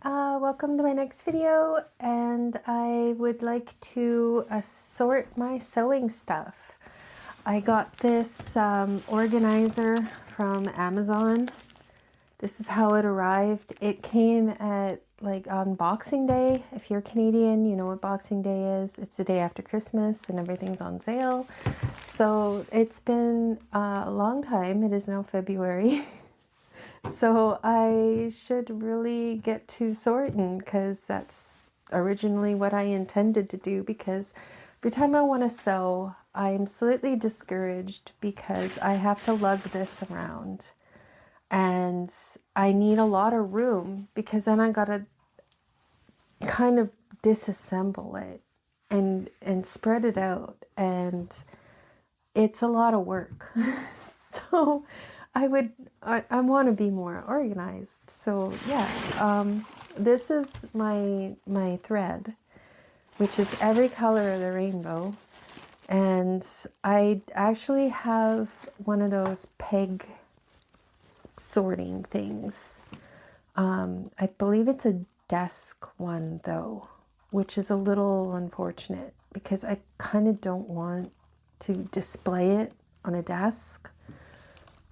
Welcome to my next video, and I would like to sort my sewing stuff. I got this organizer from Amazon. This is how it arrived. It came at on Boxing Day. If you're Canadian, you know what Boxing Day is. It's the day after Christmas and everything's on sale. So it's been a long time. It is now February. So I should really get to sorting because that's originally what I intended to do, because every time I want to sew, I'm slightly discouraged because I have to lug this around and I need a lot of room, because then I gotta kind of disassemble it and spread it out, and it's a lot of work. So I want to be more organized. So yeah, this is my thread, which is every color of the rainbow, and I actually have one of those peg sorting things. I believe it's a desk one though, which is a little unfortunate because I kind of don't want to display it on a desk.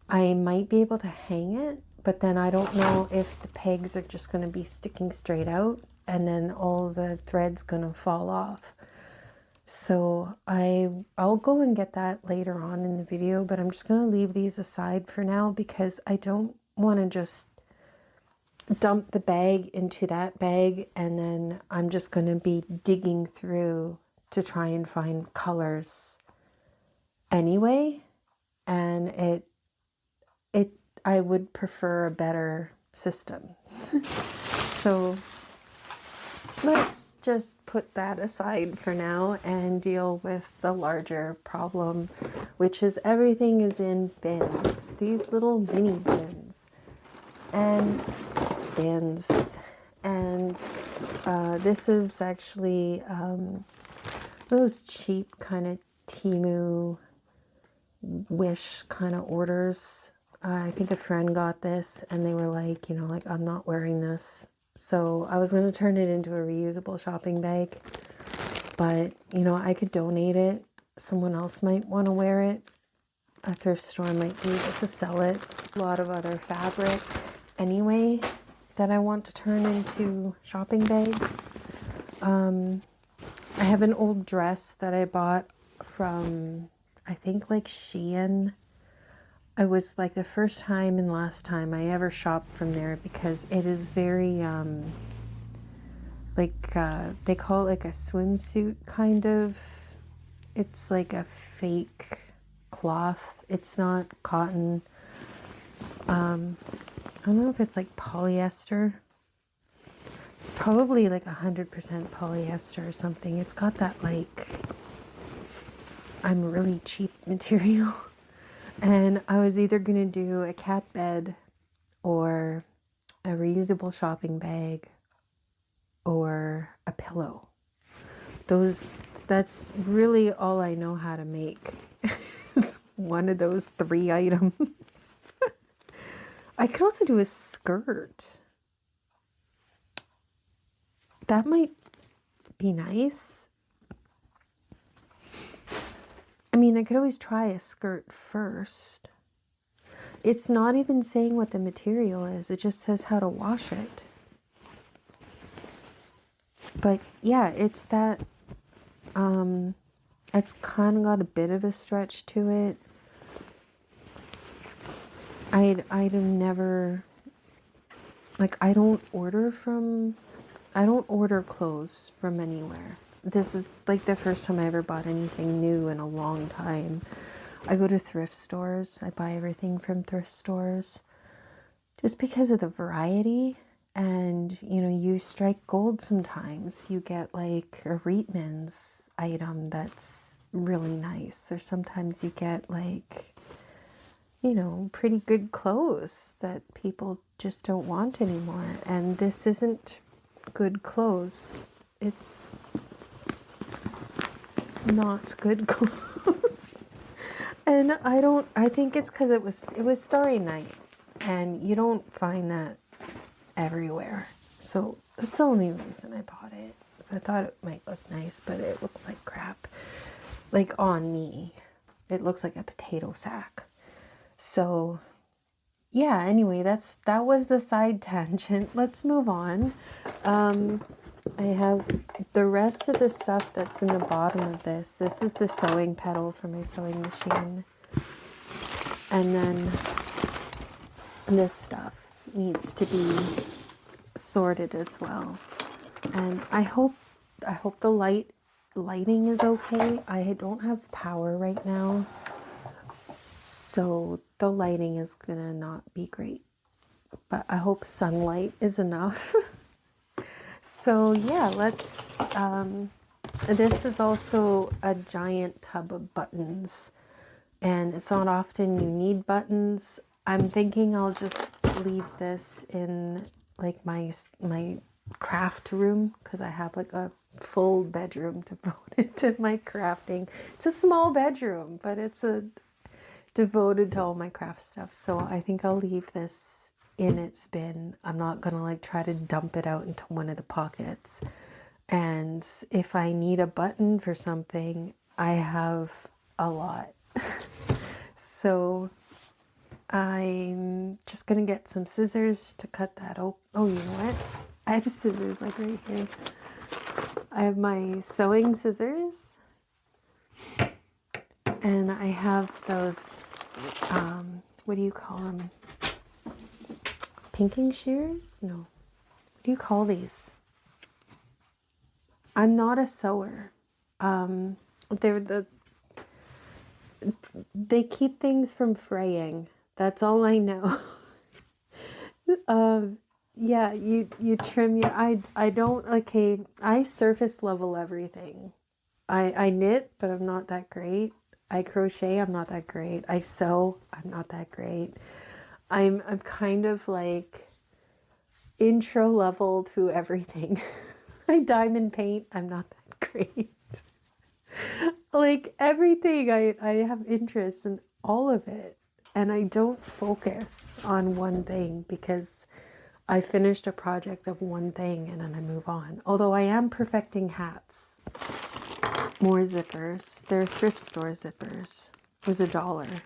I might be able to hang it, but then I don't know if the pegs are just going to be sticking straight out and then all the thread's going to fall off. So I'll go and get that later on in the video, but I'm just going to leave these aside for now because I don't want to just dump the bag into that bag and then I'm just going to be digging through to try and find colors anyway, and I would prefer a better system. So let's just put that aside for now and deal with the larger problem, which is everything is in bins, these little mini bins and bins. And this is actually those cheap kind of Temu Wish kind of orders. I think a friend got this and they were like, I'm not wearing this. So I was going to turn it into a reusable shopping bag, but I could donate it. Someone else might want to wear it. A thrift store might be able to sell it. A lot of other fabric anyway that I want to turn into shopping bags. I have an old dress that I bought from, I think Shein. I was the first time and last time I ever shopped from there, because it is very they call it a swimsuit kind of. It's like a fake cloth. It's not cotton. I don't know if it's polyester. It's probably 100% polyester or something. It's got that I'm really cheap material. And I was either going to do a cat bed or a reusable shopping bag or a pillow. That's really all I know how to make. Is one of those three items. I could also do a skirt. That might be nice. I mean, I could always try a skirt first. It's not even saying what the material is. It just says how to wash it. But yeah, it's that, it's kind of got a bit of a stretch to it. I'd never, I don't order clothes from anywhere. This is the first time I ever bought anything new in a long time. I go to thrift stores. I buy everything from thrift stores just because of the variety. And, you strike gold sometimes. You get a Reitman's item that's really nice. Or sometimes you get pretty good clothes that people just don't want anymore. And this isn't good clothes. It's not good clothes. And I think it's because it was Starry Night, and you don't find that everywhere. So that's the only reason I bought it. Because I thought it might look nice, but it looks like crap. Like on me. It looks like a potato sack. So yeah, anyway, that was the side tangent. Let's move on. I have the rest of the stuff that's in the bottom of this. This is the sewing pedal for my sewing machine. And then this stuff needs to be sorted as well. And I hope the lighting is okay. I don't have power right now, so the lighting is gonna not be great, but I hope sunlight is enough. So yeah, let's this is also a giant tub of buttons, and it's not often you need buttons. I'm thinking I'll just leave this in like my craft room, because I have like a full bedroom devoted to my crafting. It's a small bedroom, but it's devoted to all my craft stuff. So I think I'll leave this in its bin. I'm not gonna like try to dump it out into one of the pockets. And if I need a button for something, I have a lot. So I'm just gonna get some scissors to cut that open. Oh, you know what? I have scissors like right here. I have my sewing scissors, and I have those, what do you call them? Pinking shears? No. What do you call these? I'm not a sewer. They keep things from fraying. That's all I know. Yeah, you trim your, I don't, okay, I surface level everything. I knit, but I'm not that great. I crochet, I'm not that great. I sew, I'm not that great. I'm kind of like intro level to everything. I diamond paint, I'm not that great. Like everything, I have interest in all of it. And I don't focus on one thing, because I finished a project of one thing and then I move on. Although I am perfecting hats. More zippers. They're thrift store zippers. It was $1.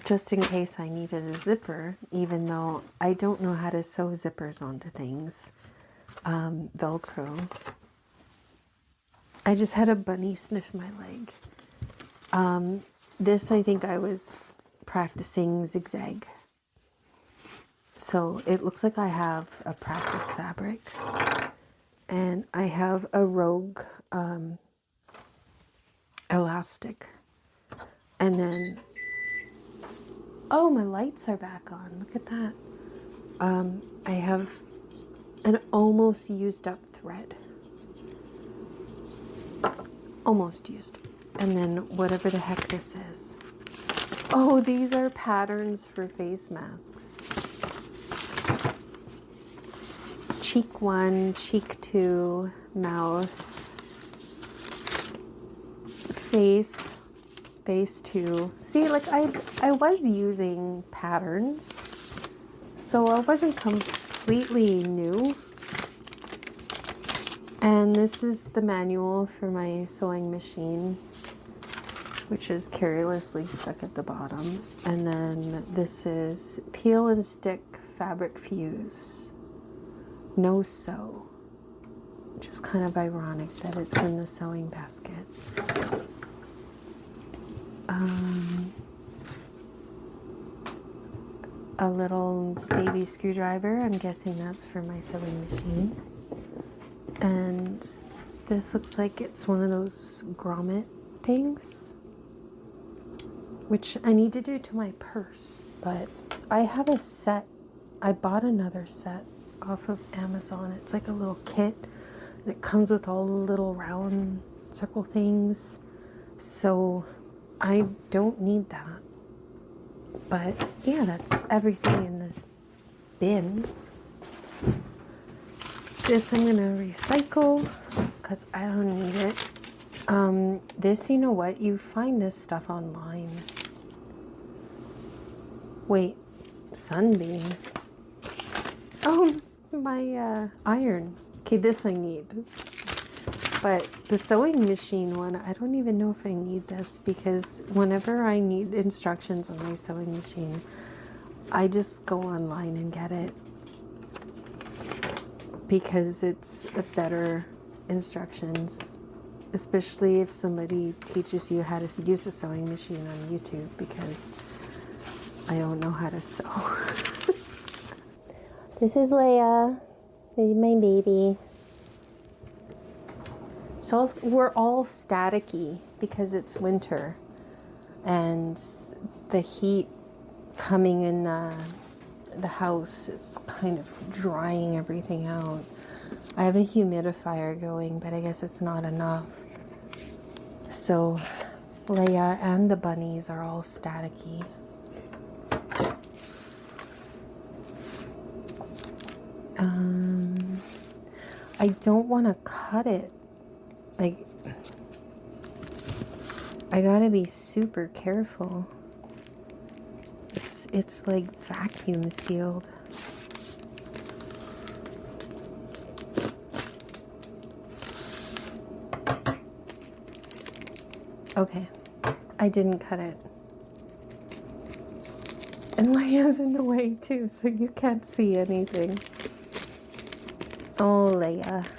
Just in case I needed a zipper, even though I don't know how to sew zippers onto things. Velcro. I just had a bunny sniff my leg. This, I think I was practicing zigzag. So it looks like I have a practice fabric, and I have a Rogue elastic, and then, oh, my lights are back on. Look at that. I have an almost used up thread. Almost used. And then whatever the heck this is. Oh, these are patterns for face masks. Cheek 1, cheek 2, mouth, face 2. See, like I was using patterns, so I wasn't completely new. And this is the manual for my sewing machine, which is carelessly stuck at the bottom. And then this is Peel and Stick Fabric Fuse. No sew, which is kind of ironic that it's in the sewing basket. A little baby screwdriver. I'm guessing that's for my sewing machine. And this looks like it's one of those grommet things, which I need to do to my purse. But I have a set. I bought another set off of Amazon. It's like a little kit, and it comes with all the little round circle things, so I don't need that. But yeah, that's everything in this bin. This I'm gonna recycle because I don't need it. This, you know what, you find this stuff online. Wait, Sunbeam. Oh, my iron. Okay, this I need. But the sewing machine one, I don't even know if I need this, because whenever I need instructions on my sewing machine, I just go online and get it, because it's a better instructions, especially if somebody teaches you how to use a sewing machine on YouTube, because I don't know how to sew. This is Leia. This is my baby. So we're all staticky because it's winter, and the heat coming in the house is kind of drying everything out. I have a humidifier going, but I guess it's not enough. So Leia and the bunnies are all staticky. I don't want to cut it. Like, I gotta be super careful. It's like vacuum sealed. Okay, I didn't cut it. And Leia's in the way too, so you can't see anything. Oh, Leia.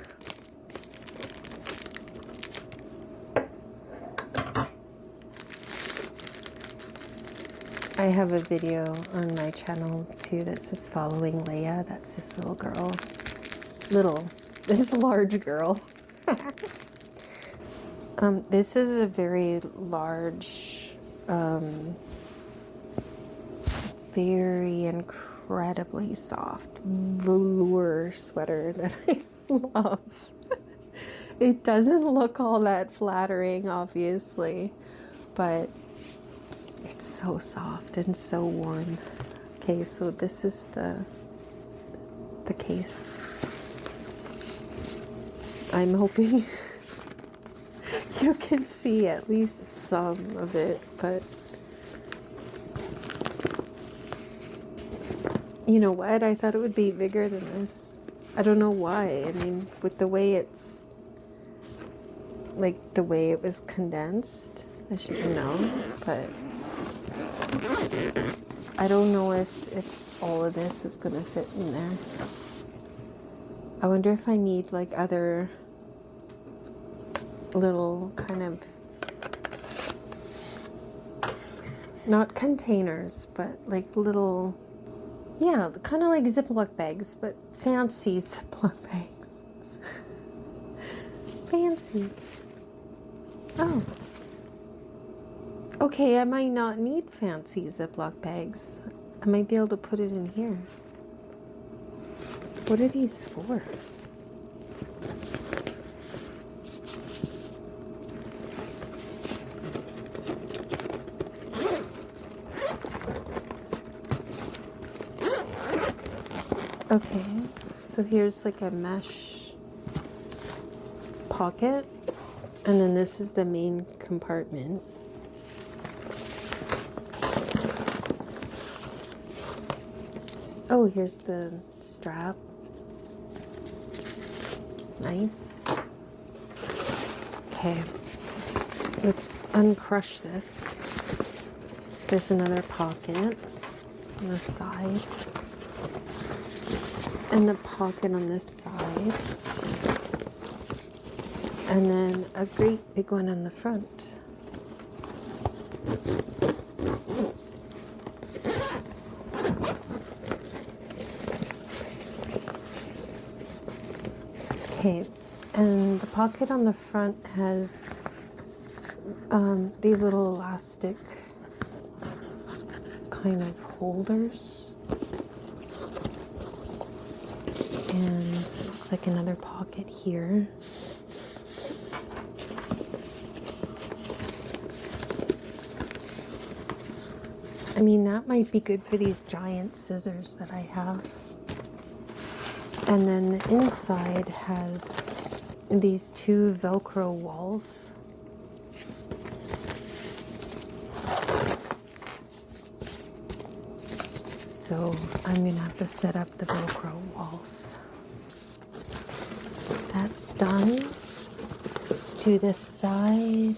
I have a video on my channel too that says following Leia. That's this little girl. This large girl. This is a very large, very incredibly soft velour sweater that I love. It doesn't look all that flattering, obviously, but it's so soft and so warm. Okay, so this is the case. I'm hoping you can see at least some of it, but you know what? I thought it would be bigger than this. I don't know why. I mean, with the way it's, like the way it was condensed, I should know, but I don't know if all of this is going to fit in there. I wonder if I need like other little kind of, not containers, but like little, yeah, kind of like Ziploc bags, but fancy Ziploc bags. Fancy. Oh. Okay, I might not need fancy Ziploc bags. I might be able to put it in here. What are these for? Okay, so here's like a mesh pocket, and then this is the main compartment. Oh, here's the strap. Nice. Okay, let's uncrush this. There's another pocket on the side, and the pocket on this side, and then a great big one on the front. Okay, and the pocket on the front has these little elastic kind of holders, and it looks like another pocket here. I mean, that might be good for these giant scissors that I have. And then the inside has these two Velcro walls. So so I'm gonna have to set up the Velcro walls. That's done. Let's do this side.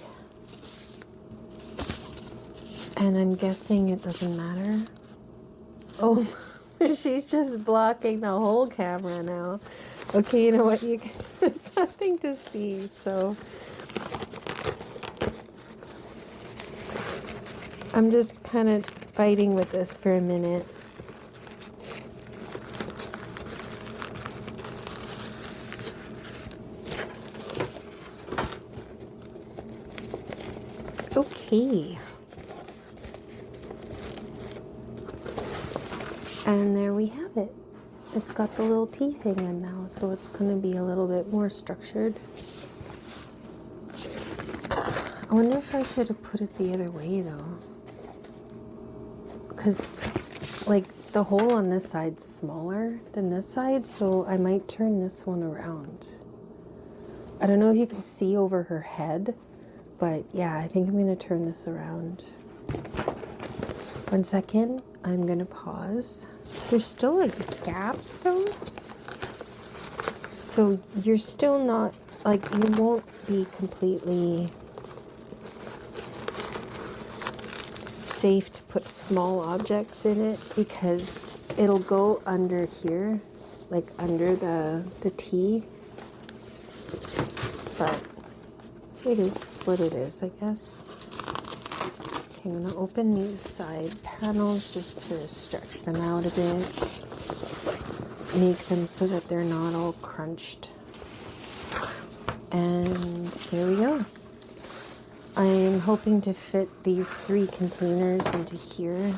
And I'm guessing it doesn't matter. Oh, she's just blocking the whole camera now. Okay, you know what? There's nothing to see, so I'm just kind of fighting with this for a minute. Okay. And there we have it. It's got the little T thing in now, so it's going to be a little bit more structured. I wonder if I should have put it the other way though. Because like the hole on this side's smaller than this side, so I might turn this one around. I don't know if you can see over her head, but yeah, I think I'm going to turn this around. 1 second, I'm going to pause. There's still a gap though, so you're still not, like, you won't be completely safe to put small objects in it because it'll go under here, like under the T, but it is what it is, I guess. Okay, I'm going to open these side panels just to stretch them out a bit, make them so that they're not all crunched. And there we go. I am hoping to fit these 3 containers into here.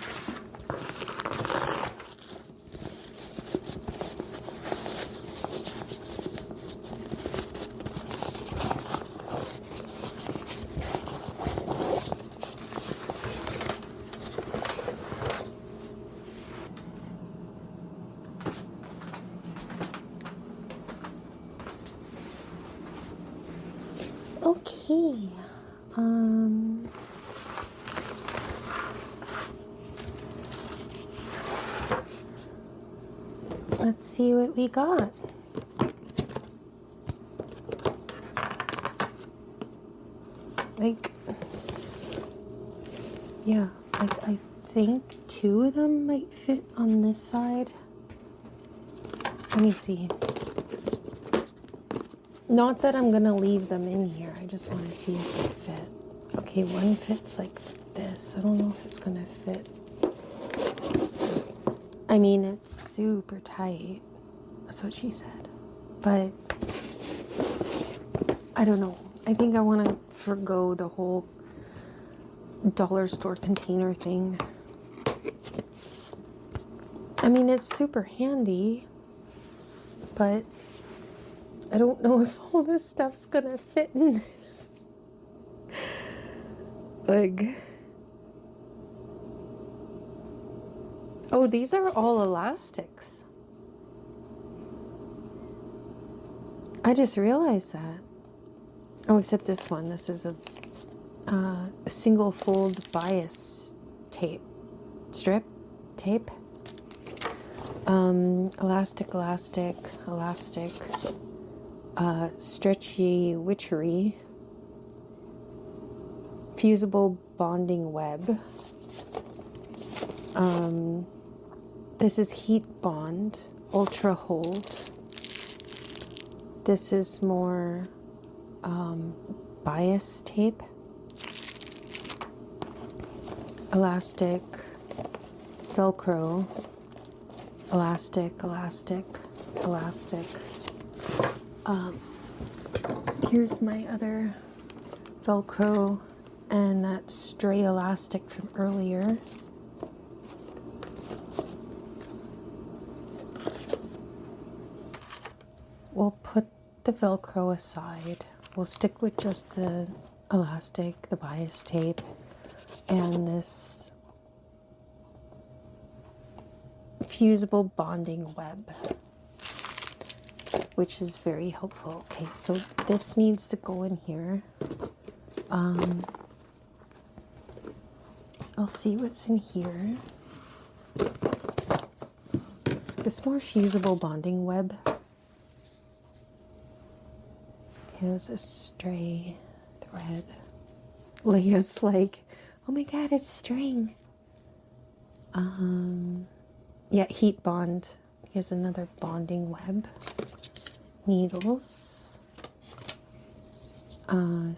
Okay. Let's see what we got. Like, yeah, I think 2 of them might fit on this side. Let me see. Not that I'm gonna leave them in here, I just want to see if they fit. Okay, one fits like this. I don't know if it's gonna fit. I mean, it's super tight. That's what she said. But I don't know. I think I want to forgo the whole dollar store container thing. I mean, it's super handy, but I don't know if all this stuff's gonna fit in this. Like, oh, these are all elastics. I just realized that. Oh, except this one. This is a single fold bias tape. Strip tape. Elastic, stretchy witchery, fusible bonding web. This is heat bond, ultra hold. This is more bias tape, elastic, Velcro, elastic. Here's my other Velcro and that stray elastic from earlier. We'll put the Velcro aside. We'll stick with just the elastic, the bias tape, and this fusible bonding web, which is very helpful. Okay, so this needs to go in here. I'll see what's in here. this more fusible bonding web? Okay, there's a stray thread. Leah's like, oh my god, it's string. Yeah, heat bond. Here's another bonding web. Needles. The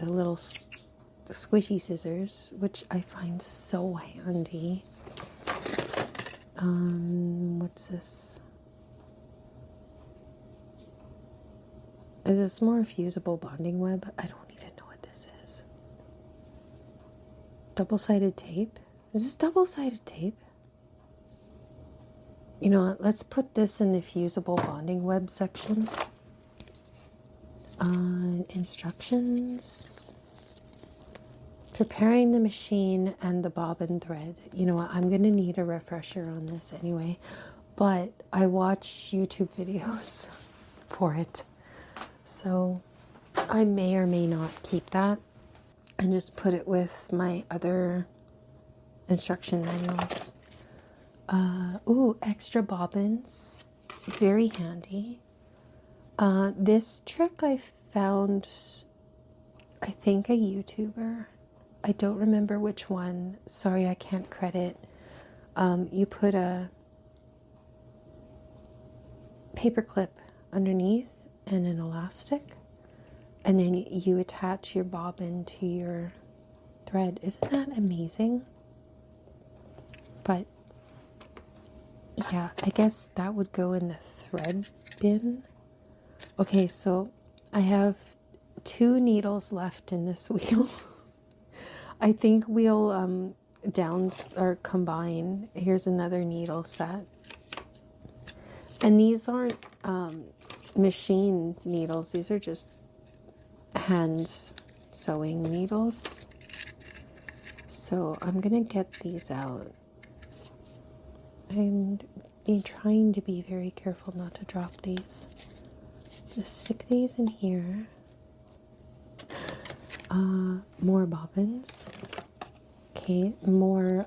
little squishy scissors, which I find so handy. What's this? Is this more fusible bonding web? I don't even know what this is. Double-sided tape? Is this double-sided tape? You know what? Let's put this in the fusible bonding web section. Instructions. Preparing the machine and the bobbin thread. You know what? I'm going to need a refresher on this anyway. But I watch YouTube videos for it. So I may or may not keep that and just put it with my other instruction manuals. Ooh, extra bobbins. Very handy. This trick I found, I think, a YouTuber. I don't remember which one. Sorry, I can't credit. You put a paper clip underneath and an elastic, and then you attach your bobbin to your thread. Isn't that amazing? But yeah, I guess that would go in the thread bin. Okay, so I have 2 needles left in this wheel. I think we'll combine. Here's another needle set. And these aren't machine needles. These are just hand sewing needles. So I'm going to get these out. I'm trying to be very careful not to drop these. Just stick these in here. More bobbins. Okay, more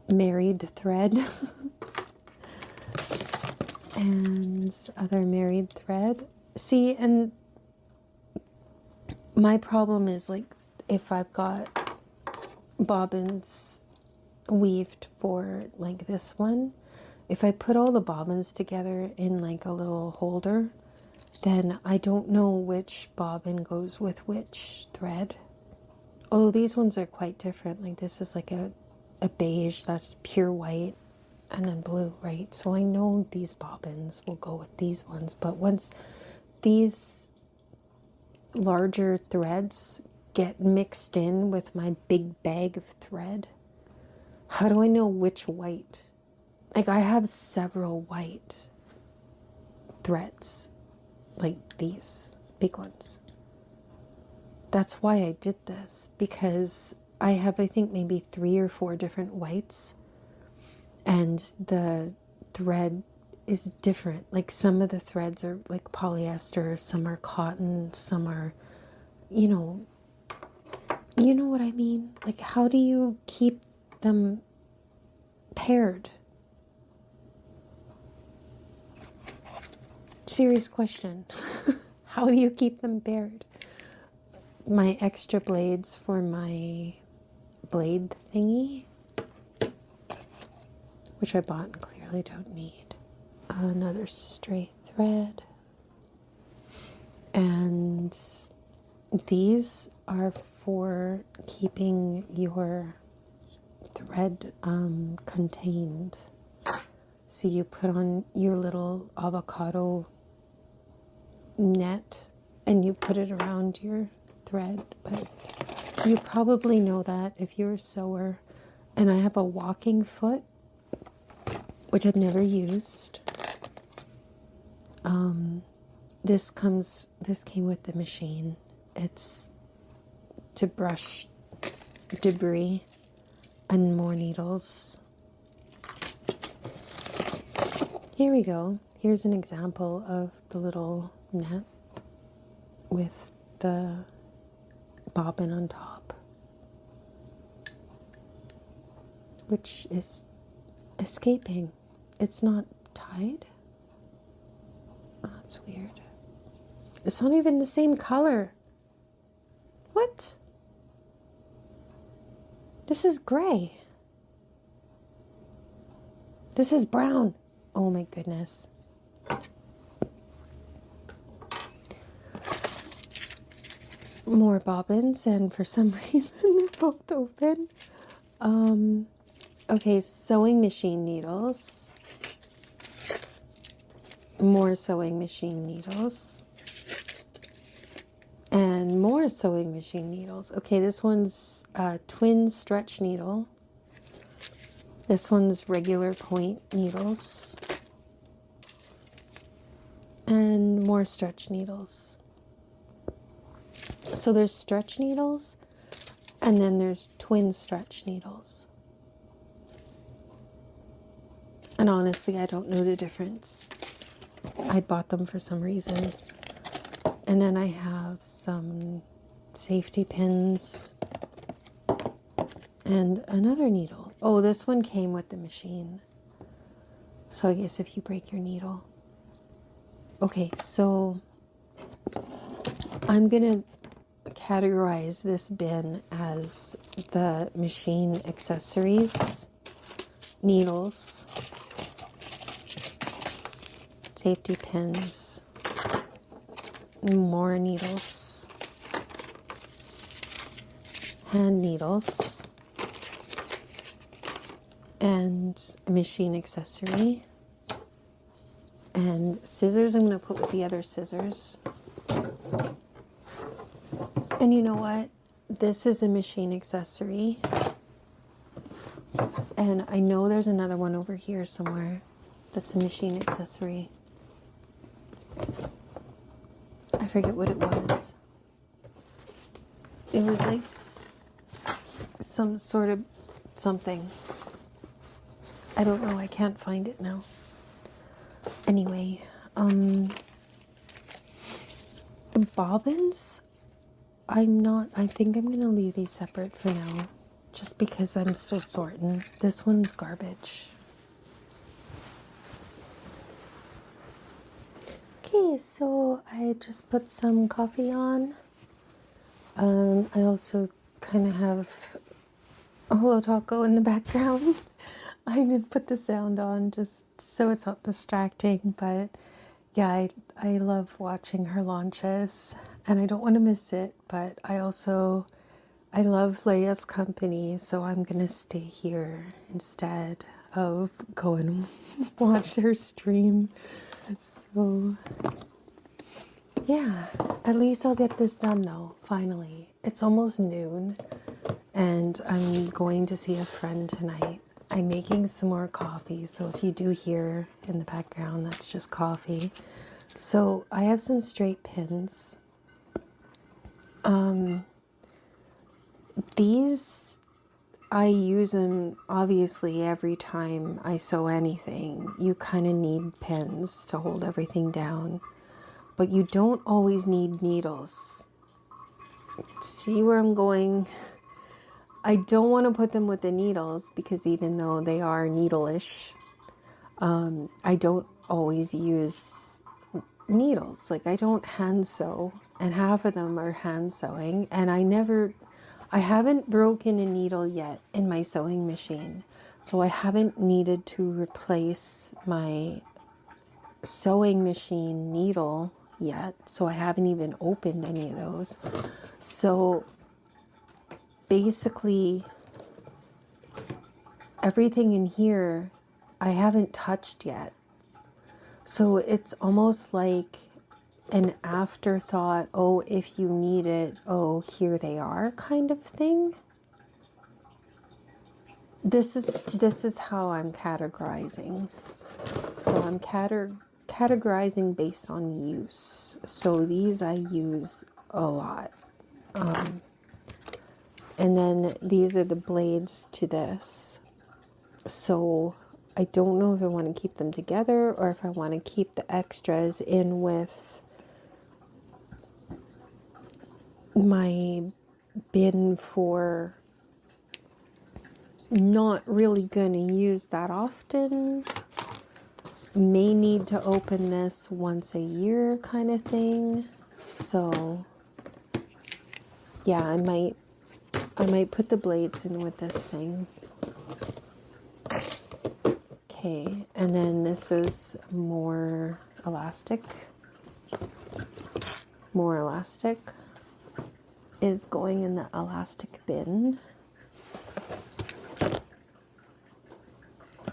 married thread. And other married thread. See, and my problem is, like, if I've got bobbins weaved for like this one, if I put all the bobbins together in like a little holder, then I don't know which bobbin goes with which thread. Although these ones are quite different. Like this is like a beige that's pure white and then blue, right? So I know these bobbins will go with these ones, but once these larger threads get mixed in with my big bag of thread, how do I know which white? Like I have several white threads, like these big ones. That's why I did this, because I have, I think, maybe 3 or 4 different whites, and the thread is different. Like some of the threads are like polyester, some are cotton, some are, you know what I mean? Like how do you keep them paired? Serious question. How do you keep them paired? My extra blades for my blade thingy, which I bought and clearly don't need. Another stray thread. And these are for keeping your thread contained. So you put on your little avocado net and you put it around your thread. But you probably know that if you're a sewer. And I have a walking foot, which I've never used. This came with the machine. It's to brush debris and more needles. Here we go. Here's an example of the little net with the bobbin on top, which is escaping. it's not tied. Oh, that's weird. It's not even the same color. What? This is gray. This is brown. Oh my goodness. More bobbins, and for some reason they're both open. Okay, sewing machine needles. More sewing machine needles. And more sewing machine needles. Okay, this one's a twin stretch needle. This one's regular point needles. And more stretch needles. So there's stretch needles, and then there's twin stretch needles. And honestly, I don't know the difference. I bought them for some reason. And then I have some safety pins and another needle. Oh, this one came with the machine. So I guess if you break your needle. Okay, so I'm going to categorize this bin as the machine accessories, needles, safety pins, more needles, hand needles, and a machine accessory, and scissors I'm going to put with the other scissors. And you know what? This is a machine accessory. And I know there's another one over here somewhere that's a machine accessory. I forget what it was. It was like some sort of something. I don't know. I can't find it now. Anyway, the bobbins, I think I'm going to leave these separate for now, just because I'm still sorting. This one's garbage. Okay, so I just put some coffee on. I also kind of have a Holo Taco in the background. I did put the sound on just so it's not distracting, but yeah, I love watching her launches and I don't want to miss it, but I love Leia's company, so I'm gonna stay here instead of going and watch her stream. So yeah, at least I'll get this done though, finally. It's almost noon and I'm going to see a friend tonight. I'm making some more coffee, so if you do hear in the background, that's just coffee. So I have some straight pins. These, I use them obviously every time I sew anything. You kind of need pins to hold everything down, but you don't always need needles. See where I'm going? I don't want to put them with the needles because even though they are needle-ish, I don't always use needles. Like I don't hand sew, and half of them are hand sewing, and I haven't broken a needle yet in my sewing machine, so I haven't needed to replace my sewing machine needle yet, so I haven't even opened any of those. So basically everything in here I haven't touched yet. So it's almost like an afterthought, oh, if you need it, oh, here they are kind of thing. This is how I'm categorizing. So I'm categorizing based on use. So these I use a lot. And then these are the blades to this. So I don't know if I want to keep them together or if I want to keep the extras in with my bin for not really going to use that often. may need to open this once a year kind of thing. So yeah, I might put the blades in with this thing. Okay, and then this is more elastic. More elastic is going in the elastic bin.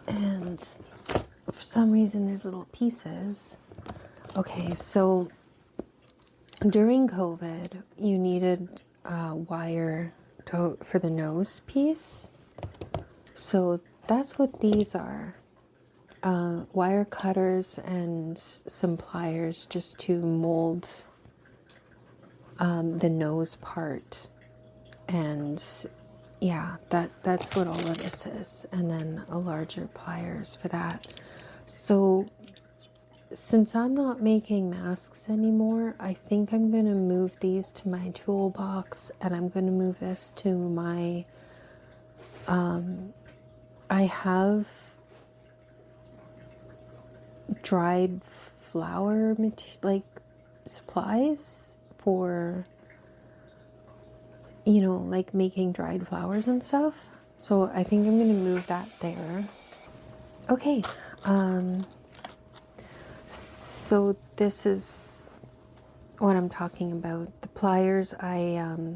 And for some reason there's little pieces. Okay, so during COVID, you needed wire for the nose piece. So that's what these are. Wire cutters and some pliers just to mold the nose part. And yeah, that's what all of this is. And then a larger pliers for that. So since I'm not making masks anymore, I think I'm going to move these to my toolbox, and I'm going to move this to my, I have dried flower like supplies for, you know, like making dried flowers and stuff. So I think I'm going to move that there. Okay. So this is what I'm talking about. The pliers, I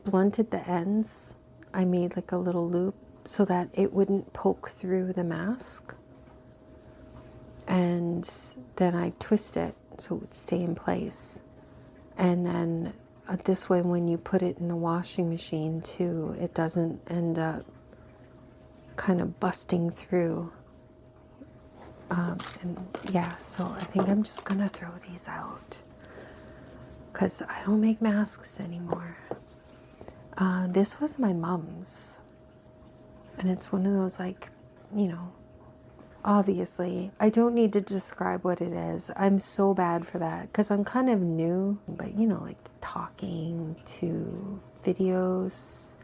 blunted the ends. I made like a little loop so that it wouldn't poke through the mask. And then I twist it so it would stay in place. And then this way, when you put it in the washing machine too, it doesn't end up kind of busting through. And yeah, so I think I'm just gonna throw these out because I don't make masks anymore. This was my mom's, and it's one of those, like, you know, obviously I don't need to describe what it is. I'm so bad for that because I'm kind of new, but you know, like talking to videos,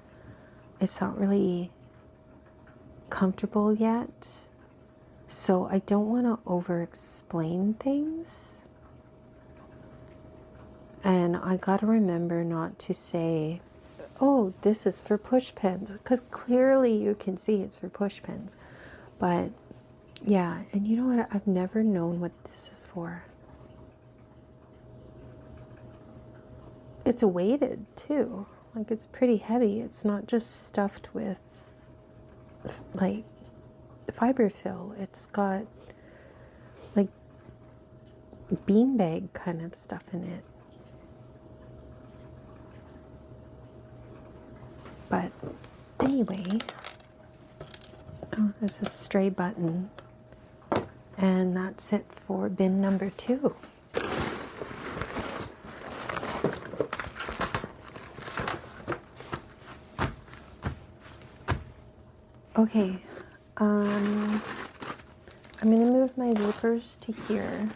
it's not really comfortable yet. So I don't want to over explain things. And I got to remember not to say, oh, this is for push pins, because clearly you can see it's for push pins. But yeah, and you know what? I've never known what this is for. It's weighted too. Like, it's pretty heavy. It's not just stuffed with like fiberfill. It's got like beanbag kind of stuff in it. But anyway, oh, there's a stray button, and that's it for bin number 2. Okay, I'm going to move my zippers to here.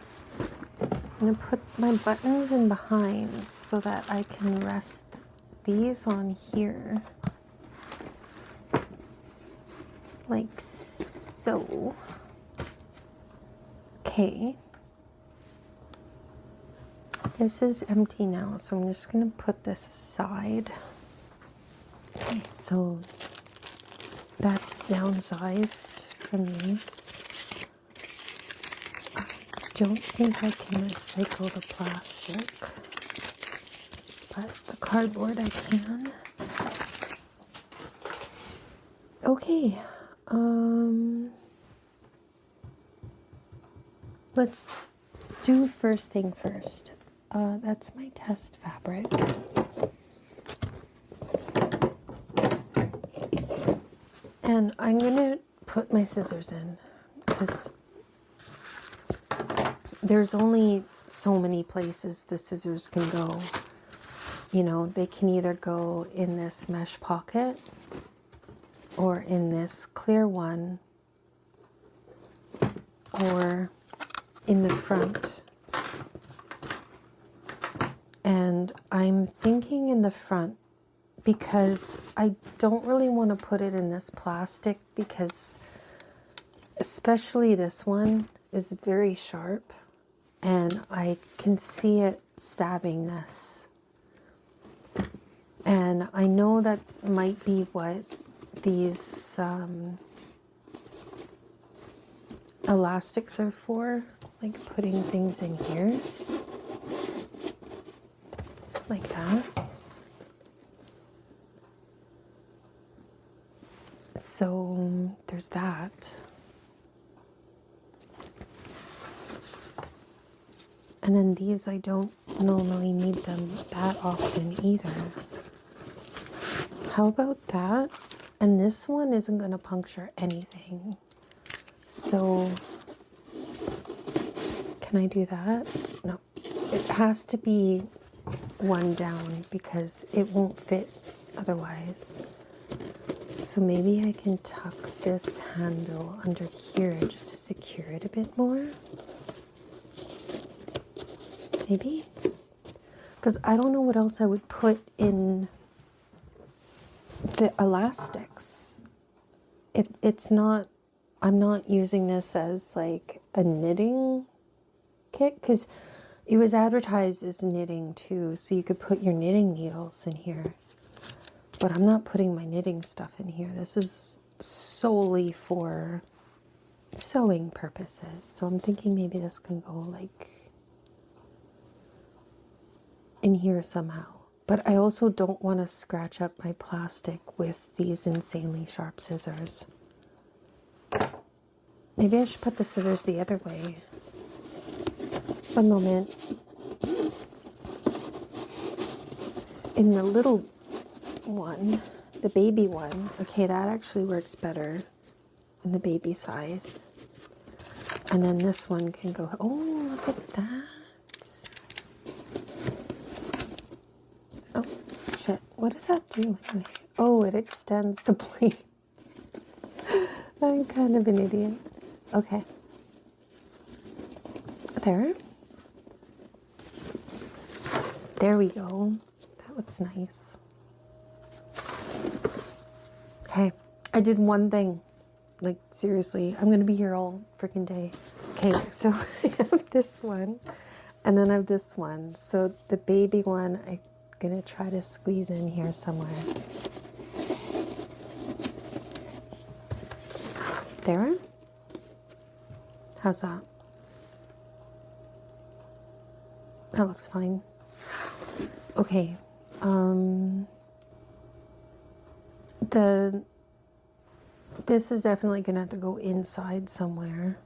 I'm going to put my buttons in behind so that I can rest these on here. Like so. Okay. This is empty now, so I'm just going to put this aside. Okay, so that's downsized from these. I don't think I can recycle the plastic, but the cardboard I can. Okay, let's do first thing first. That's my test fabric. And I'm going to put my scissors in because there's only so many places the scissors can go. You know, they can either go in this mesh pocket or in this clear one or in the front. And I'm thinking in the front because I don't really want to put it in this plastic because especially this one is very sharp, and I can see it stabbing this. And I know that might be what these elastics are for, like putting things in here, like that. So there's that. And then these, I don't normally need them that often either. How about that? And this one isn't going to puncture anything. So can I do that? No. It has to be one down because it won't fit otherwise. So maybe I can tuck this handle under here just to secure it a bit more. Maybe? Because I don't know what else I would put in the elastics. It's not, I'm not using this as like a knitting kit, because it was advertised as knitting too, so you could put your knitting needles in here. But I'm not putting my knitting stuff in here. This is solely for sewing purposes. So I'm thinking maybe this can go like in here somehow. But I also don't want to scratch up my plastic with these insanely sharp scissors. Maybe I should put the scissors the other way. One moment. In the little one, the baby one, okay, that actually works better in the baby size. And then this one can go, oh, look at that. Oh, shit. What does that do anyway? Oh, it extends the blade. I'm kind of an idiot. Okay. There. There we go. That looks nice. Okay. I did one thing. Like, seriously, I'm going to be here all freaking day. Okay, so I have this one, and then I have this one. So the baby one, I'm going to try to squeeze in here somewhere. There? How's that? That looks fine. Okay. This is definitely going to have to go inside somewhere.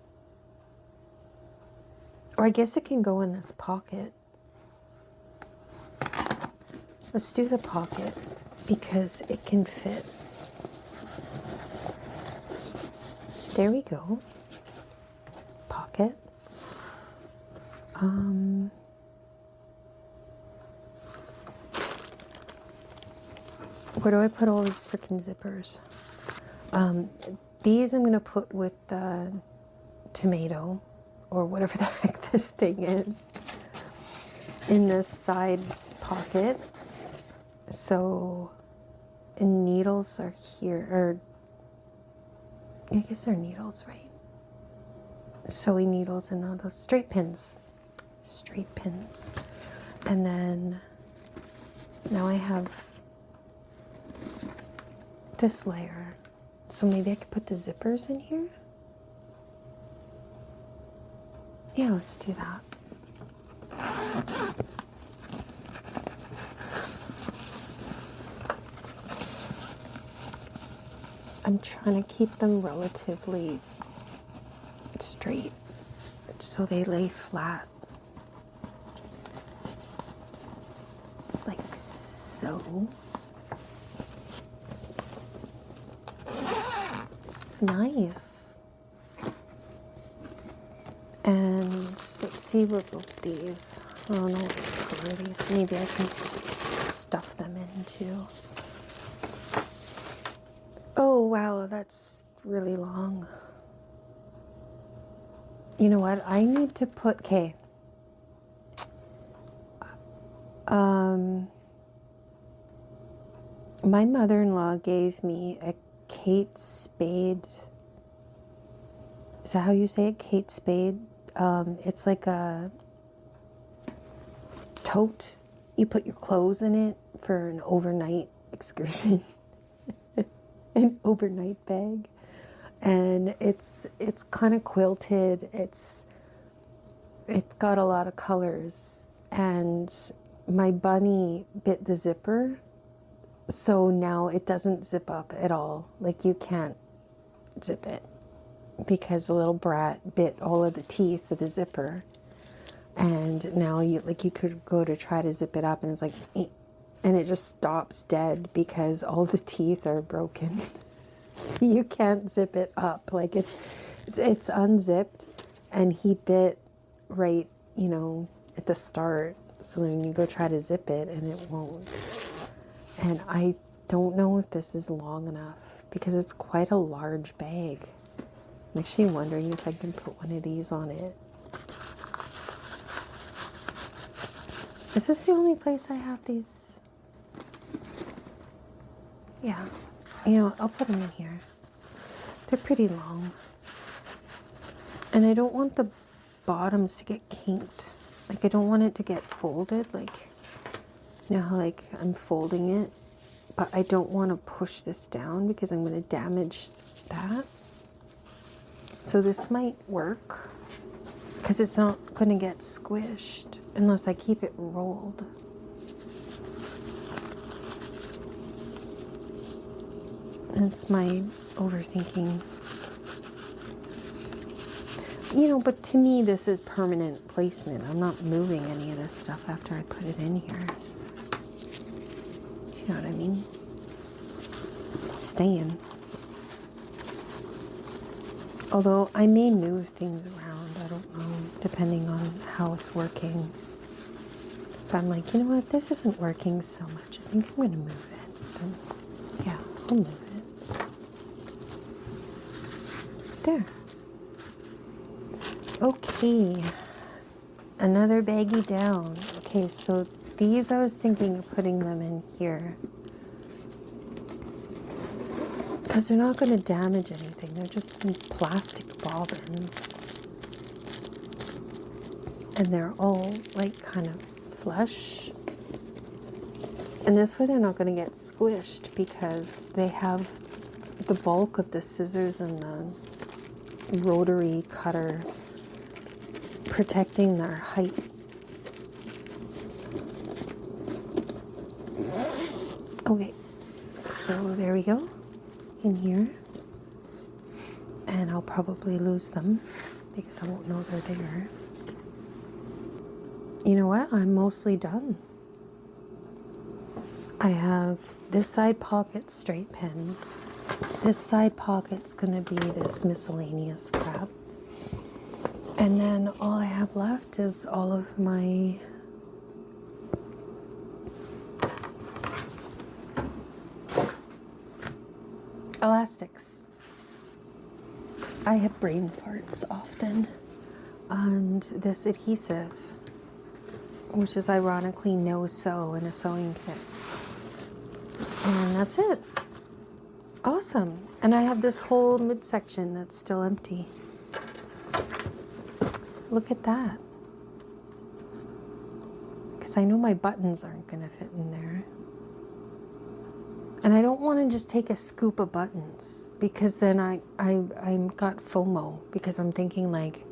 Or I guess it can go in this pocket. Let's do the pocket because it can fit. There we go. Pocket. Where do I put all these freaking zippers? These I'm going to put with the tomato or whatever the heck this thing is in this side pocket. So, and needles are here, or I guess they're needles, right? Sewing needles and all those straight pins. Straight pins. And then now I have this layer. So maybe I could put the zippers in here? Yeah, let's do that. I'm trying to keep them relatively straight so they lay flat. Like so. Nice. And let's see what both these, I don't know what color these, maybe I can stuff them into. Oh wow, that's really long. You know what, I need to put, okay. My mother-in-law gave me a Kate Spade Is that how you say it? Kate Spade. It's like a tote. You put your clothes in it for an overnight excursion. An overnight bag. And it's kind of quilted. It's got a lot of colors. And my bunny bit the zipper. So now it doesn't zip up at all. Like, you can't zip it because the little brat bit all of the teeth of the zipper. And now you could go to try to zip it up and it's like, eh, and it just stops dead because all the teeth are broken. So you can't zip it up. Like, it's unzipped, and he bit right, at the start. So then you go try to zip it and it won't. And I don't know if this is long enough because it's quite a large bag. I'm actually wondering if I can put one of these on it. Is this the only place I have these? Yeah. I'll put them in here. They're pretty long. And I don't want the bottoms to get kinked. Like, I don't want it to get folded. Like, how, like, I'm folding it. But I don't want to push this down because I'm going to damage that. So this might work because it's not going to get squished unless I keep it rolled. That's my overthinking. But to me, this is permanent placement. I'm not moving any of this stuff after I put it in here. You know what I mean? It's staying. Although I may move things around, I don't know, depending on how it's working. If I'm like, you know what, this isn't working so much, I think I'm going to move it. Then, yeah, I'll move it. There. Okay. Another baggie down. Okay, so these I was thinking of putting them in here. Because they're not going to damage anything. They're just plastic bobbins. And they're all like kind of flush. And this way they're not going to get squished because they have the bulk of the scissors and the rotary cutter protecting their height. Okay, so there we go. In here, and I'll probably lose them because I won't know they're there. You know what? I'm mostly done. I have this side pocket straight pins. This side pocket's gonna be this miscellaneous crap. And then all I have left is all of my elastics. I have brain farts often. And this adhesive, which is ironically no sew in a sewing kit. And that's it. Awesome. And I have this whole midsection that's still empty. Look at that. Because I know my buttons aren't going to fit in there. And I don't want to just take a scoop of buttons because then I got FOMO because I'm thinking like,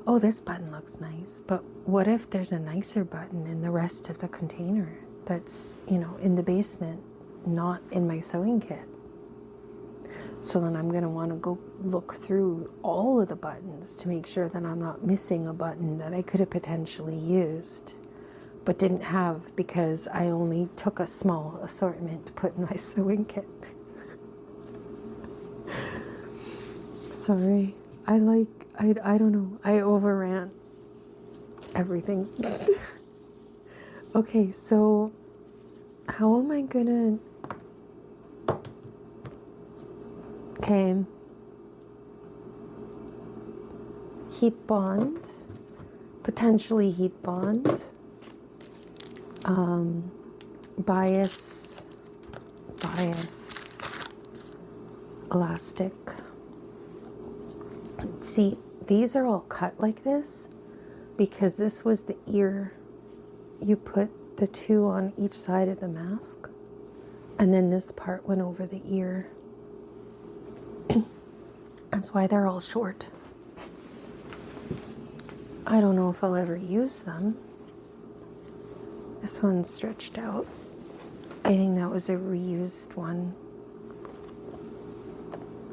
oh, this button looks nice. But what if there's a nicer button in the rest of the container that's, in the basement, not in my sewing kit? So then I'm going to want to go look through all of the buttons to make sure that I'm not missing a button that I could have potentially used but didn't have because I only took a small assortment to put in my sewing kit. Sorry. I don't know. I overran everything. Okay, so how am I gonna... Okay. Heat bond. Potentially heat bond. Bias, elastic See, these are all cut like this because this was the ear. You put the two on each side of the mask, and then this part went over the ear. That's why they're all short. I don't know if I'll ever use them. This one's stretched out. I think that was a reused one.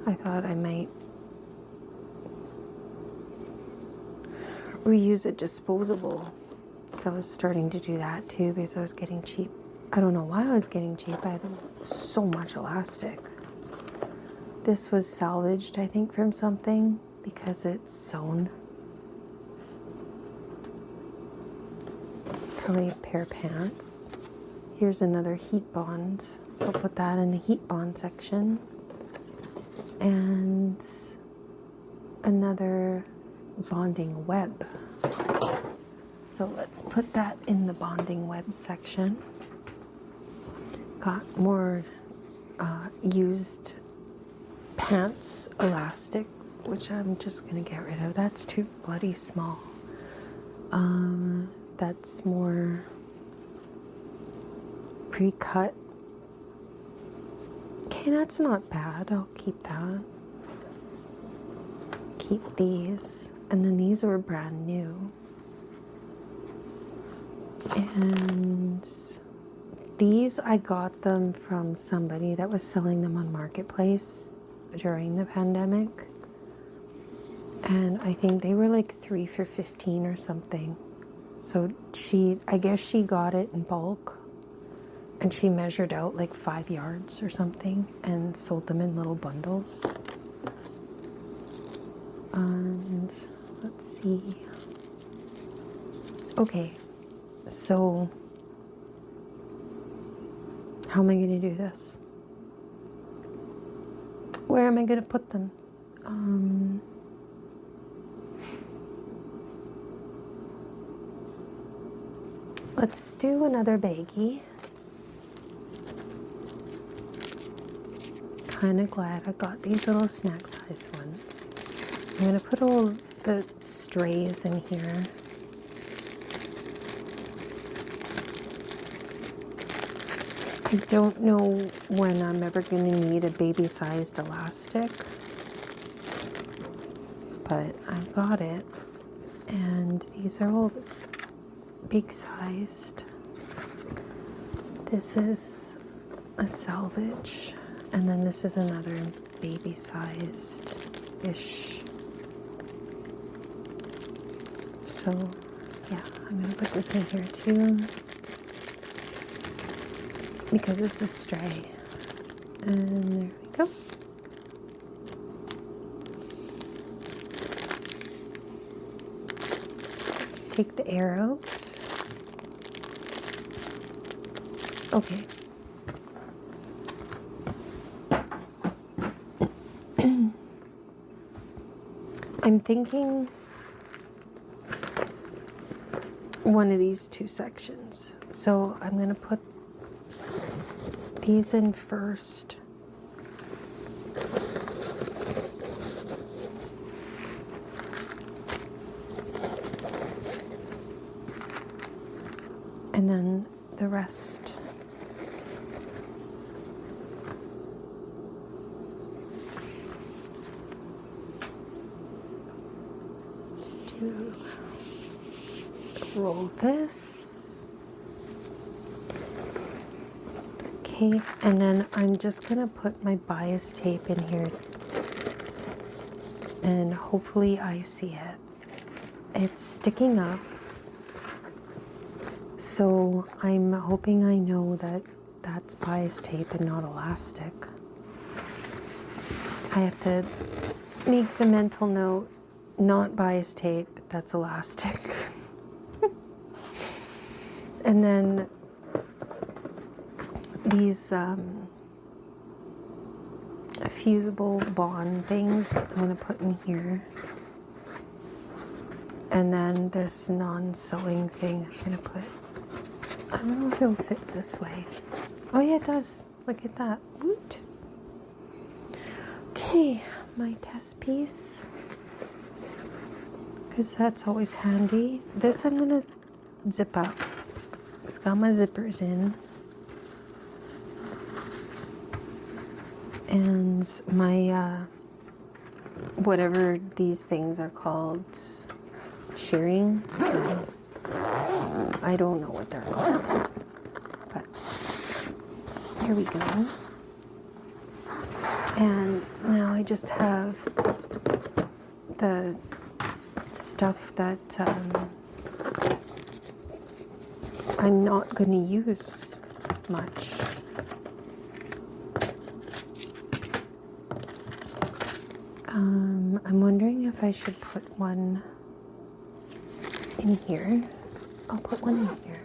I thought I might reuse a disposable. So I was starting to do that too because I was getting cheap. I don't know why I was getting cheap. I had so much elastic. This was salvaged, I think, from something because it's sewn. Probably a pair of pants. Here's another heat bond. So I'll put that in the heat bond section. And another bonding web. So let's put that in the bonding web section. Got more used pants elastic, which I'm just gonna get rid of. That's too bloody small. That's more pre-cut. Okay, that's not bad. I'll keep that. Keep these. And then these were brand new. And these, I got them from somebody that was selling them on Marketplace during the pandemic. And I think they were like 3 for $15 or something. So I guess she got it in bulk. And she measured out like 5 yards or something and sold them in little bundles. And let's see. Okay, so how am I going to do this? Where am I going to put them? Let's do another baggie. Kind of glad I got these little snack size ones. I'm going to put all the strays in here. I don't know when I'm ever going to need a baby-sized elastic, but I've got it. And these are all big-sized. This is a salvage, and then this is another baby-sized-ish. So, yeah, I'm going to put this in here too, because it's a stray. And there we go. Let's take the air out. Okay. I'm thinking one of these two sections. So I'm going to put these in first. And then the rest. To roll this. Okay, and then I'm just gonna put my bias tape in here and hopefully I see it. It's sticking up, so I'm hoping I know that that's bias tape and not elastic. I have to make the mental note, not bias tape, that's elastic. And then these fusible bond things I'm going to put in here. And then this non-sewing thing I'm going to put, I don't know if it'll fit this way. Oh yeah, it does. Look at that. Woot. Okay, my test piece. because that's always handy. This I'm going to zip up. It's got my zippers in. And my, whatever these things are called, shearing. I don't know what they're called. But here we go. And now I just have the stuff that I'm not going to use much. I'm wondering if I should put one in here. I'll put one in here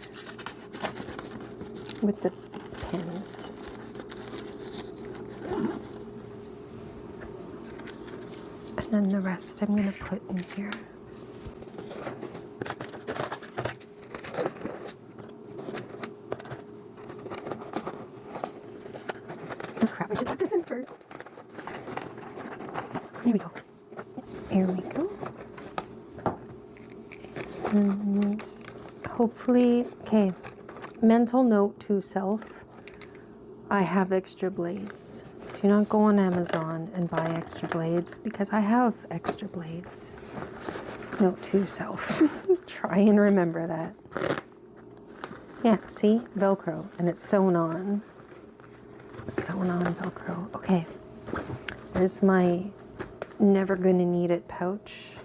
with the pins. And then the rest I'm going to put in here. Oh crap, I should put this in first. There we go. Here we go. And hopefully, okay, mental note to self, I have extra blades. Do not go on Amazon and buy extra blades because I have extra blades. Note to self. Try and remember that. Yeah, see? Velcro. And it's sewn on. Sewn on Velcro. Okay. There's my never gonna need it pouch.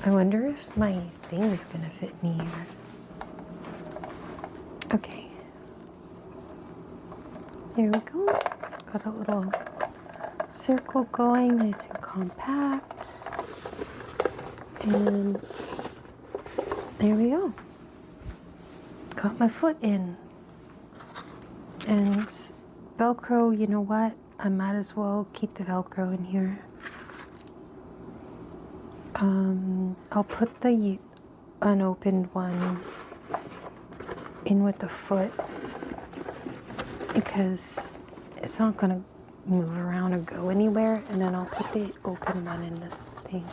I wonder if my thing is gonna fit in here. Okay. Here we go. Got a little circle going, nice and compact. And there we go. Got my foot in. And Velcro, you know what? I might as well keep the Velcro in here. I'll put the unopened one in with the foot because it's not going to move around or go anywhere, and then I'll put the open one in this thing.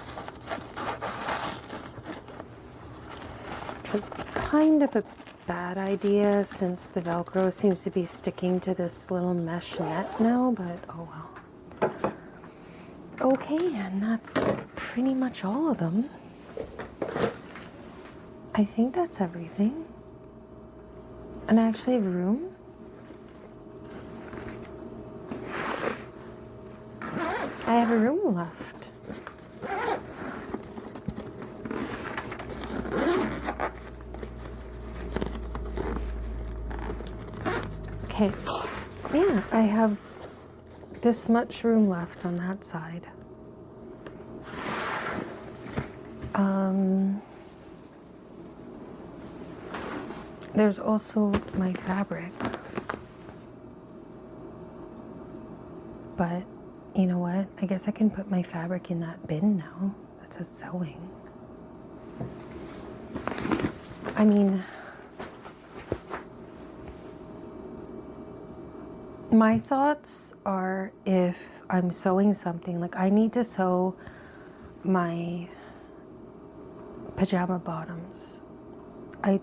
It's kind of a bad idea since the Velcro seems to be sticking to this little mesh net now, but oh well. Okay, and that's pretty much all of them. I think that's everything. And I actually have room. I have a room left. Okay, yeah, I have this much room left on that side. There's also my fabric. But you know what? I guess I can put my fabric in that bin now. That says sewing. I mean, my thoughts are if I'm sewing something, like I need to sew my pajama bottoms. I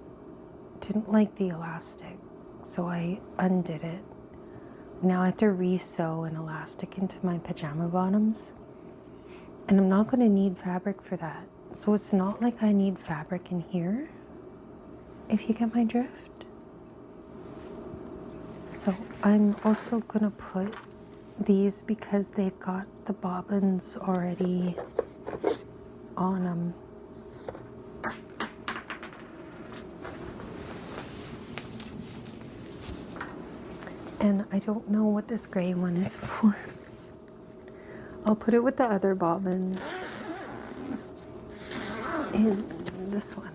didn't like the elastic, so I undid it. Now I have to re-sew an elastic into my pajama bottoms, and I'm not going to need fabric for that. So it's not like I need fabric in here, if you get my drift. So I'm also going to put these because they've got the bobbins already on them. And I don't know what this gray one is for. I'll put it with the other bobbins. And this one.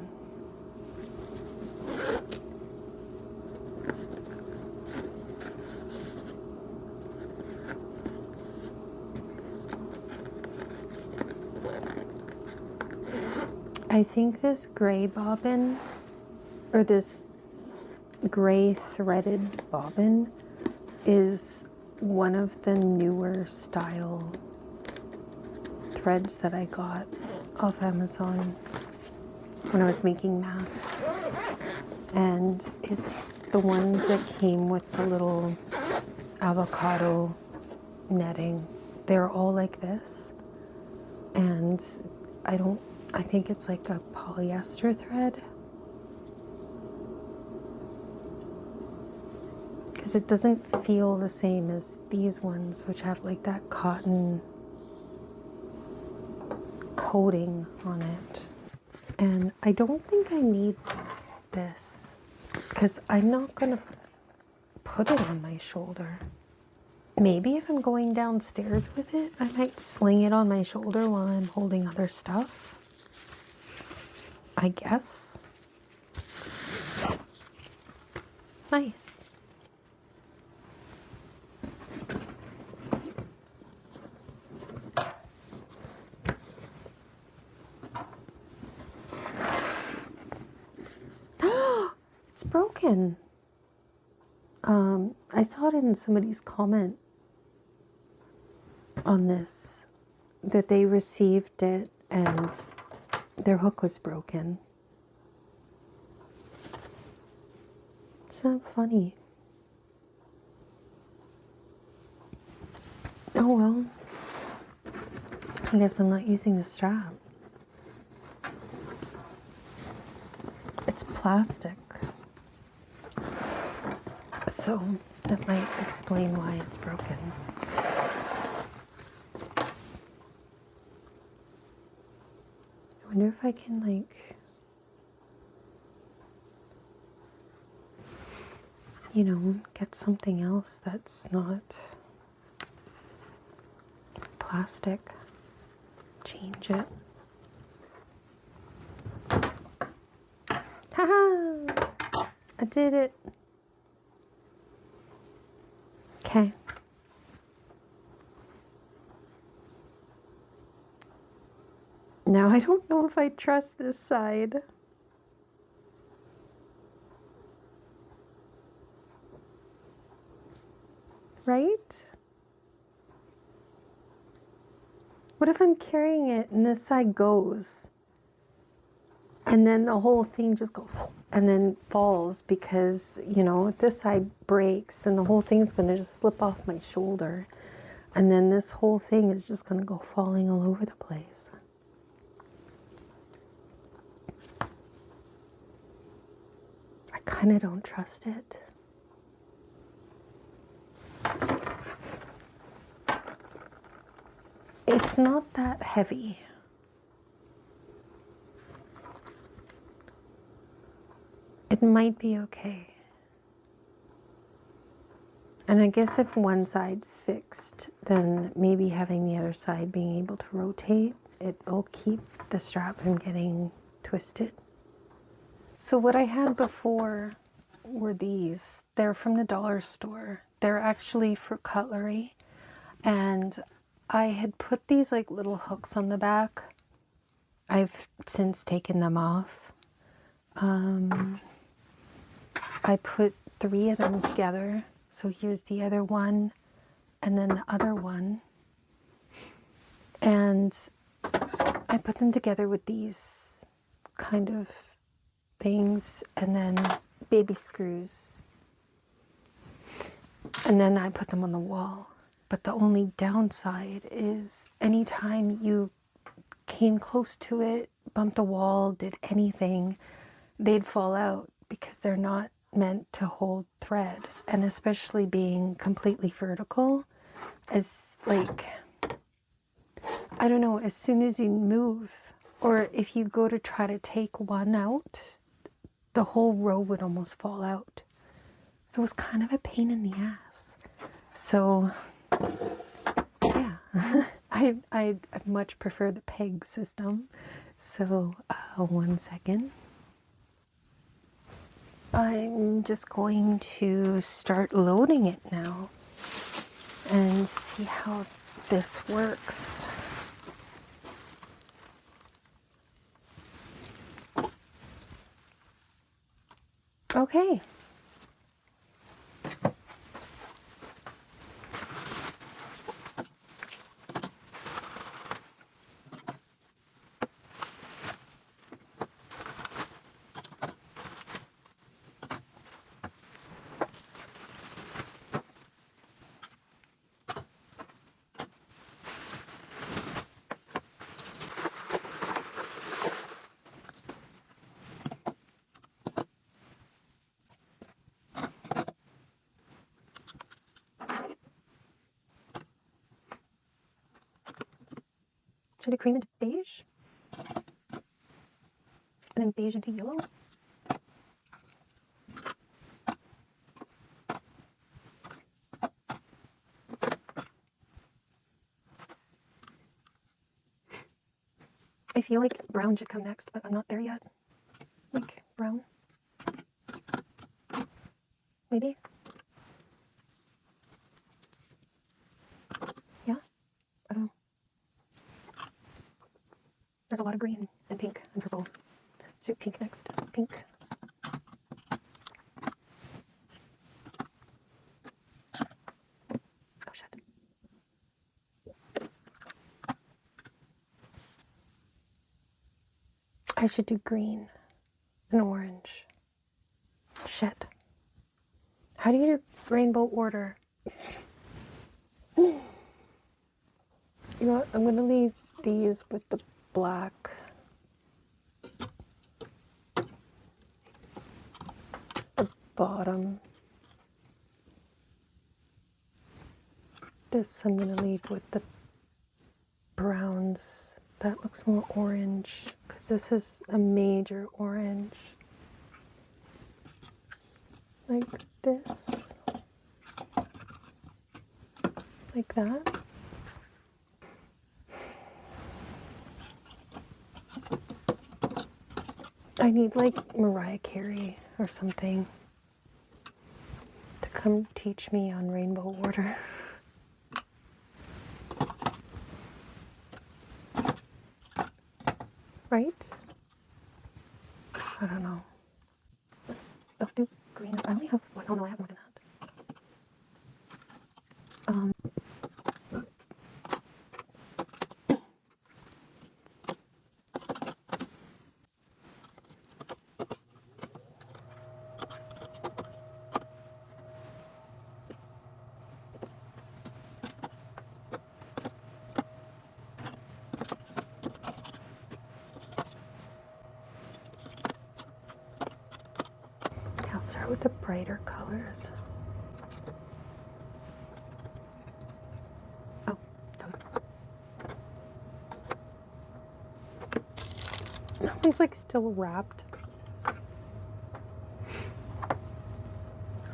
I think this gray bobbin, or this gray threaded bobbin, is one of the newer style threads that I got off Amazon when I was making masks. And it's the ones that came with the little avocado netting. They're all like this. And I think it's like a polyester thread. Because it doesn't feel the same as these ones, which have like that cotton coating on it. And I don't think I need this because I'm not gonna put it on my shoulder. Maybe if I'm going downstairs with it, I might sling it on my shoulder while I'm holding other stuff. I guess. Nice. It's broken. I saw it in somebody's comment on this that they received it and their hook was broken. It's not funny. Oh well. I guess I'm not using the strap. It's plastic. So that might explain why it's broken. I wonder if I can get something else that's not plastic. Change it. Haha! I did it. Okay. Now I don't know if I trust this side. Right? What if I'm carrying it and this side goes? And then the whole thing just goes and then falls because, if this side breaks, then the whole thing's going to just slip off my shoulder. And then this whole thing is just going to go falling all over the place. I kind of don't trust it. It's not that heavy. It might be okay. And I guess if one side's fixed, then maybe having the other side being able to rotate, it'll keep the strap from getting twisted. So what I had before were these. They're from the dollar store. They're actually for cutlery. And I had put these like little hooks on the back. I've since taken them off. I put 3 of them together. So here's the other one and then the other one. And I put them together with these kind of things and then baby screws. And then I put them on the wall. But the only downside is anytime you came close to it, bumped a wall, did anything, they'd fall out because they're not meant to hold thread. And especially being completely vertical is like, I don't know, as soon as you move or if you go to try to take one out, the whole row would almost fall out. So it was kind of a pain in the ass. So yeah, I much prefer the peg system. So 1 second. I'm just going to start loading it now and see how this works. Okay. Should I do cream into beige? And then beige into yellow? I feel like brown should come next, but I'm not there yet. Like brown. Maybe? Yeah? I don't know. There's a lot of green and pink and purple. Let's do pink next. Pink. Oh shit. I should do green and orange. Shit. How do you do rainbow order? You know what? I'm gonna leave these with the black. The bottom. This I'm gonna leave with the browns. That looks more orange because this is a major orange. Like this. Like that. I need like Mariah Carey or something to come teach me on rainbow order. Right? I don't know. I'll do green. I only have one. Oh no, I have more than that. I'll start with the brighter colors. Oh, that one's like still wrapped.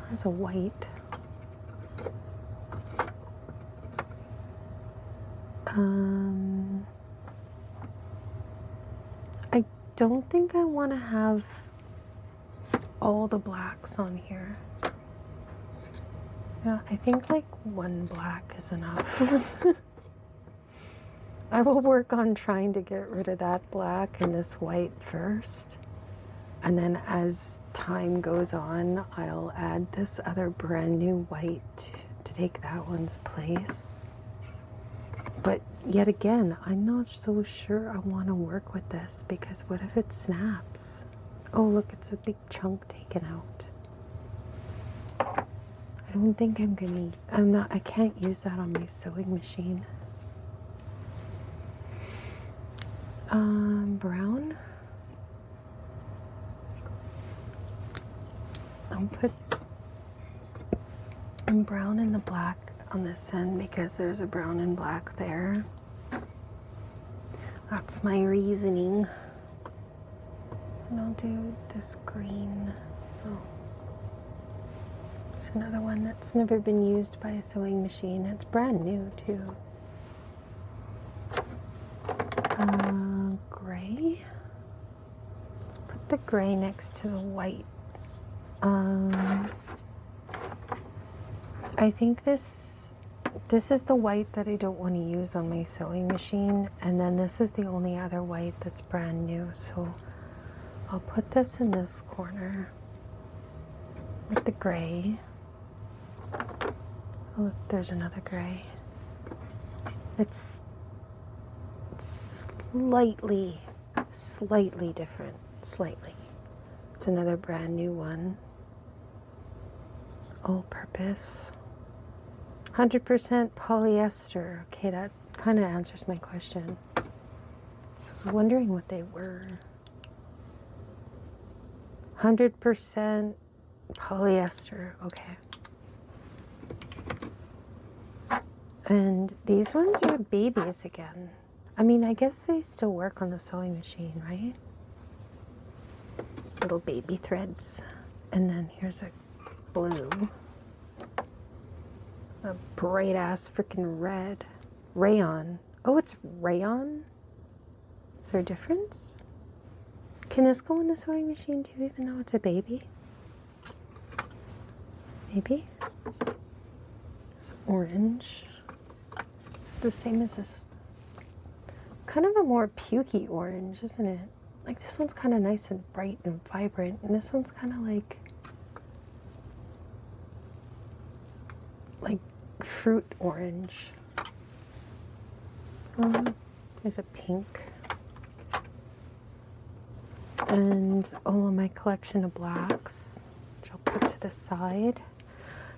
There's a white. I don't think I want to have all the blacks on here. Yeah, I think like one black is enough. I will work on trying to get rid of that black and this white first. And then as time goes on, I'll add this other brand new white to take that one's place. But yet again, I'm not so sure I want to work with this because what if it snaps? Oh, look, it's a big chunk taken out. I don't think I can't use that on my sewing machine. Brown. I'll put brown and the black on this end because there's a brown and black there. That's my reasoning. And I'll do this green. Oh. There's another one that's never been used by a sewing machine. It's brand new too. Gray. Let's put the gray next to the white. I think this is the white that I don't want to use on my sewing machine, and then this is the only other white that's brand new, so I'll put this in this corner with the gray. Oh look, there's another gray. It's slightly different, slightly. It's another brand new one. All purpose. 100% polyester. Okay, that kind of answers my question. So I was wondering what they were. 100% polyester. Okay. And these ones are babies again. I mean, I guess they still work on the sewing machine, right? Little baby threads. And then here's a blue. A bright ass freaking red. Rayon. Oh, it's rayon? Is there a difference? Can this go in the sewing machine too, even though it's a baby? Maybe? It's orange. It's the same as this. Kind of a more pukey orange, isn't it? Like this one's kind of nice and bright and vibrant, and this one's kind of like fruit orange. There's a pink. And all of my collection of blacks, which I'll put to the side.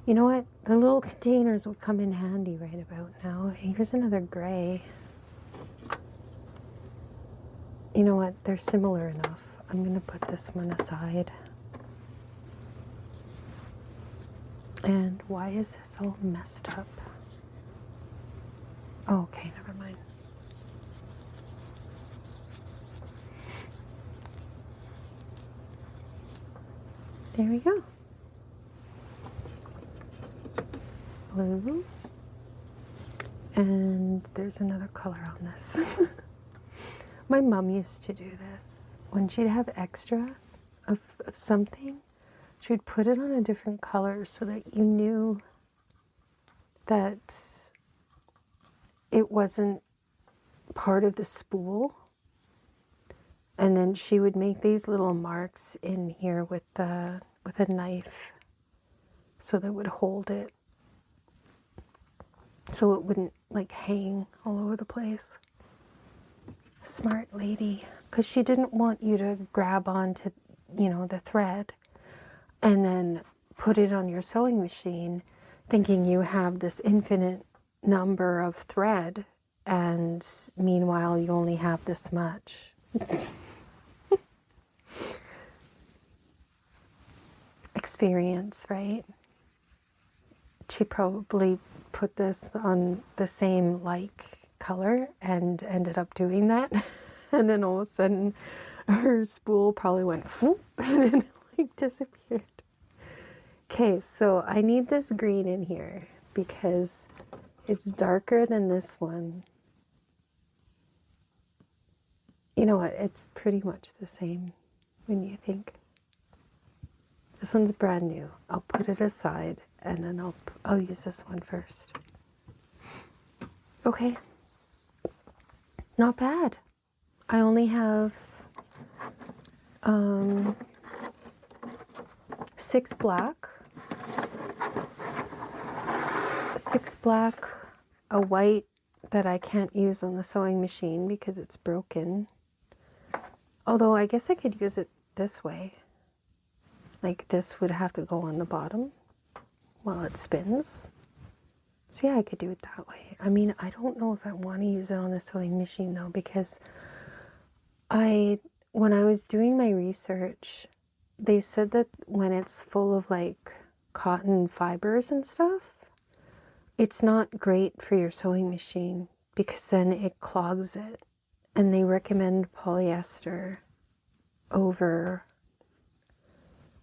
You know what? The little containers would come in handy right about now. Here's another gray. You know what? They're similar enough. I'm going to put this one aside. And why is this all messed up? Oh, okay, never mind. There we go. Blue. And there's another color on this. My mom used to do this. When she'd have extra of something, she would put it on a different color so that you knew that it wasn't part of the spool. And then she would make these little marks in here with a knife so that it would hold it, so it wouldn't like hang all over the place. Smart lady, because she didn't want you to grab onto, you know, the thread and then put it on your sewing machine thinking you have this infinite number of thread, and meanwhile you only have this much. Experience, right? She probably put this on the same like color and ended up doing that. And then all of a sudden her spool probably went whoop, and then like disappeared. Okay, so I need this green in here because it's darker than this one. You know what? It's pretty much the same when you think. This one's brand new. I'll put it aside and then I'll use this one first. Okay. Not bad. I only have 6 black, a white that I can't use on the sewing machine because it's broken. Although I guess I could use it this way. Like this would have to go on the bottom while it spins. So yeah, I could do it that way. I mean, I don't know if I want to use it on the sewing machine though, because when I was doing my research, they said that when it's full of like cotton fibers and stuff, it's not great for your sewing machine because then it clogs it. And they recommend polyester over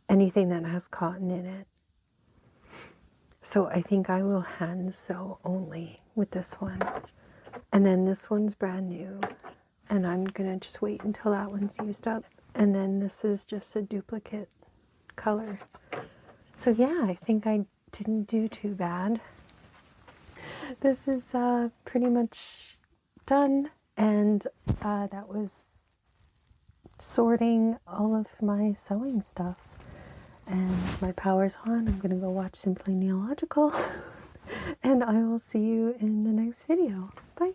anything that has cotton in it. So I think I will hand sew only with this one. And then this one's brand new. And I'm going to just wait until that one's used up. And then this is just a duplicate color. So yeah, I think I didn't do too bad. This is pretty much done. And that was sorting all of my sewing stuff. And my power's on. I'm going to go watch Simply Neological. And I will see you in the next video. Bye.